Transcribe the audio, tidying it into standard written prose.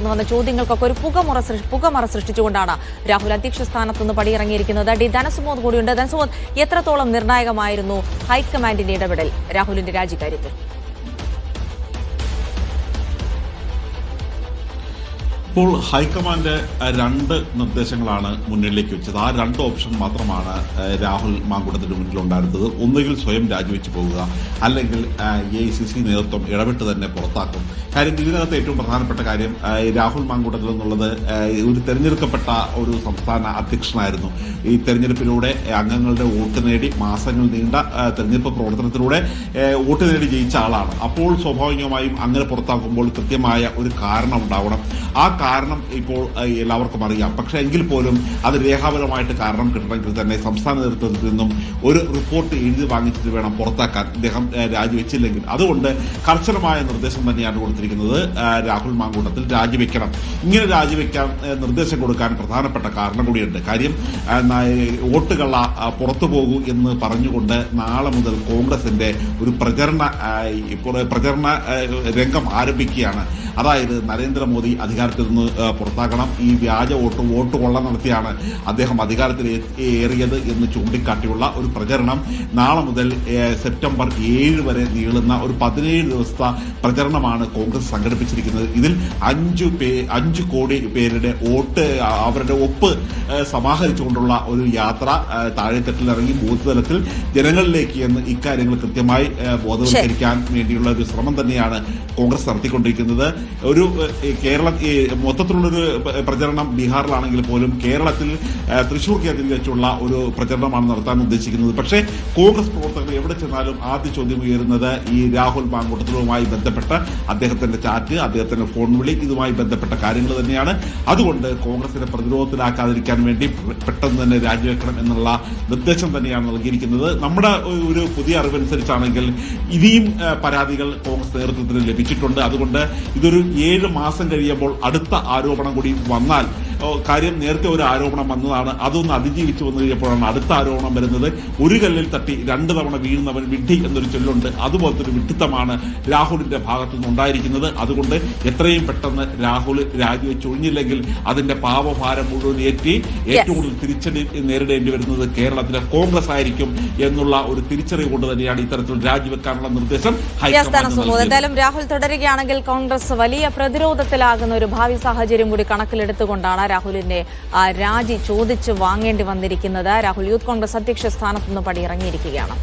വന്ന ചോദ്യങ്ങൾക്കൊക്കെ ഒരു പുകമറ സൃഷ്ടിച്ചുകൊണ്ടാണ് രാഹുൽ അധ്യക്ഷ സ്ഥാനത്തുനിന്ന് പടിയിറങ്ങിയിരിക്കുന്നത്. ധനസുമോദ് കൂടിയുണ്ട്. ധനസുമോദ്, എത്രത്തോളം നിർണായകമായിരുന്നു ഹൈക്കമാൻഡിന്റെ ഇടപെടൽ രാഹുലിന്റെ രാജിക്കാര്യത്തിൽ? ഇപ്പോൾ ഹൈക്കമാൻഡ് രണ്ട് നിർദ്ദേശങ്ങളാണ് മുന്നിലേക്ക് വെച്ചത്. ആ രണ്ട് ഓപ്ഷൻ മാത്രമാണ് രാഹുൽ മാങ്കൂട്ടത്തിന്റെ മുന്നിലുണ്ടായിരുന്നത്. ഒന്നുകിൽ സ്വയം രാജിവെച്ച് പോകുക, അല്ലെങ്കിൽ AICC നേതൃത്വം ഇടപെട്ട് തന്നെ പുറത്താക്കും. കാര്യം ഇതിനകത്ത് ഏറ്റവും പ്രധാനപ്പെട്ട കാര്യം രാഹുൽ മാങ്കൂട്ടത്തിൽ എന്നുള്ളത് ഒരു തെരഞ്ഞെടുക്കപ്പെട്ട ഒരു സംസ്ഥാന അധ്യക്ഷനായിരുന്നു. ഈ തെരഞ്ഞെടുപ്പിലൂടെ അംഗങ്ങളുടെ വോട്ട് നേടി മാസങ്ങൾ നീണ്ട തെരഞ്ഞെടുപ്പ് പ്രവർത്തനത്തിലൂടെ വോട്ട് നേടി ജയിച്ച ആളാണ്. അപ്പോൾ സ്വാഭാവികമായും അങ്ങനെ പുറത്താക്കുമ്പോൾ കൃത്യമായ ഒരു കാരണം ഉണ്ടാവണം. ആ കാരണം ഇപ്പോൾ എല്ലാവർക്കും അറിയാം. പക്ഷെ എങ്കിൽ പോലും അത് രേഖാപരമായിട്ട് കാരണം കിട്ടണമെങ്കിൽ തന്നെ സംസ്ഥാന നേതൃത്വത്തിൽ നിന്നും ഒരു റിപ്പോർട്ട് എഴുതി വാങ്ങിച്ചിട്ട് വേണം പുറത്താക്കാൻ, അദ്ദേഹം രാജിവെച്ചില്ലെങ്കിൽ. അതുകൊണ്ട് കർശനമായ നിർദ്ദേശം തന്നെയാണ് കൊടുത്തിരിക്കുന്നത്. രാഹുൽ മാങ്കൂട്ടത്തിൽ രാജിവെക്കണം. ഇങ്ങനെ രാജിവെക്കാൻ നിർദ്ദേശം കൊടുക്കാൻ പ്രധാനപ്പെട്ട കാരണം കൂടിയുണ്ട്. കാര്യം വോട്ടുകള പുറത്തു പോകൂ എന്ന് പറഞ്ഞുകൊണ്ട് നാളെ മുതൽ കോൺഗ്രസിന്റെ ഒരു പ്രചരണ രംഗം ആരംഭിക്കുകയാണ്. അതായത് നരേന്ദ്രമോദി അധികാരത്തിൽ നിന്ന് പുറത്താക്കണം, ഈ വ്യാജ വോട്ട് കൊള്ള നടത്തിയാണ് അദ്ദേഹം അധികാരത്തിൽ ഏറിയത് എന്ന് ചൂണ്ടിക്കാട്ടിയുള്ള ഒരു പ്രചരണം നാളെ മുതൽ സെപ്റ്റംബർ 7 വരെ നീളുന്ന ഒരു 17 ദിവസത്തെ പ്രചരണമാണ് കോൺഗ്രസ് സംഘടിപ്പിച്ചിരിക്കുന്നത്. ഇതിൽ 5 കോടി പേരുടെ അവരുടെ ഒപ്പ് സമാഹരിച്ചുകൊണ്ടുള്ള ഒരു യാത്ര താഴെത്തട്ടിലിറങ്ങി ബൂത്ത് തലത്തിൽ ജനങ്ങളിലേക്ക് എന്ന് ഇക്കാര്യങ്ങൾ കൃത്യമായി ബോധവൽക്കരിക്കാൻ വേണ്ടിയുള്ള ഒരു ശ്രമം തന്നെയാണ് കോൺഗ്രസ് നടത്തിക്കൊണ്ടിരിക്കുന്നത്. ഒരു മൊത്തത്തിലുള്ളൊരു പ്രചരണം ബീഹാറിലാണെങ്കിൽ പോലും കേരളത്തിൽ തൃശൂർ കേന്ദ്രീകരിച്ച് വെച്ചുള്ള ഒരു പ്രചരണമാണ് നടത്താൻ ഉദ്ദേശിക്കുന്നത്. പക്ഷേ കോൺഗ്രസ് പ്രവർത്തകർ എവിടെ ചെന്നാലും ആദ്യ ചോദ്യം ഉയരുന്നത് ഈ രാഹുൽ മാങ്കൂട്ടത്തിലുമായി ബന്ധപ്പെട്ട അദ്ദേഹത്തിന്റെ ചാറ്റ്, അദ്ദേഹത്തിന്റെ ഫോൺ വിളി, ഇതുമായി ബന്ധപ്പെട്ട കാര്യങ്ങൾ തന്നെയാണ്. അതുകൊണ്ട് കോൺഗ്രസിനെ പ്രതിരോധത്തിലാക്കാതിരിക്കാൻ വേണ്ടി പെട്ടെന്ന് തന്നെ രാജിവെക്കണം എന്നുള്ള നിർദ്ദേശം തന്നെയാണ് നൽകിയിരിക്കുന്നത്. നമ്മുടെ ഒരു പുതിയ അറിവനുസരിച്ചാണെങ്കിൽ ഇനിയും പരാതികൾ കോൺഗ്രസ് നേതൃത്വത്തിന് ലഭിച്ചിട്ടുണ്ട്. അതുകൊണ്ട് ഇതൊരു 7 മാസം കഴിയുമ്പോൾ അടുത്ത ആരോപണം കൂടി വന്നാൽ, കാര്യം നേരത്തെ ഒരു ആരോപണം വന്നതാണ്, അതൊന്ന് അതിജീവിച്ചു വന്നു കഴിഞ്ഞപ്പോഴാണ് അടുത്ത ആരോപണം വരുന്നത്. ഒരു കല്ലിൽ തട്ടി 2 തവണ വീഴുന്നവൻ വിഡ്ഢി എന്നൊരു ചൊല്ലുണ്ട്. അതുപോലത്തെ ഒരു വിഡ്ഢിത്തമാണ് രാഹുലിന്റെ ഭാഗത്തു നിന്നുണ്ടായിരിക്കുന്നത്. അതുകൊണ്ട് എത്രയും പെട്ടെന്ന് രാഹുൽ രാജിവെച്ചൊഴിഞ്ഞില്ലെങ്കിൽ അതിന്റെ പാപഭാരം മുഴുവൻ ഏറ്റവും കൂടുതൽ തിരിച്ചടി നേരിടേണ്ടി വരുന്നത് കേരളത്തിലെ കോൺഗ്രസ് ആയിരിക്കും എന്നുള്ള ഒരു തിരിച്ചറിവ് കൊണ്ട് തന്നെയാണ് ഇത്തരത്തിൽ രാജിവെക്കാനുള്ള നിർദ്ദേശം ഹൈക്കമാൻഡ്. എന്തായാലും രാഹുൽ തുടരുകയാണെങ്കിൽ കോൺഗ്രസ് വലിയ പ്രതിരോധത്തിലാകുന്ന ഒരു ഭാവി സാഹചര്യം കൂടി കണക്കിലെടുത്തുകൊണ്ടാണ് രാഹുലിന്റെ രാജി ചോദിച്ചു വാങ്ങേണ്ടി വന്നിരിക്കുന്നത്. രാഹുൽ യൂത്ത് കോൺഗ്രസ് അധ്യക്ഷ സ്ഥാനത്തുനിന്ന് പടിയിറങ്ങിയിരിക്കുകയാണ്.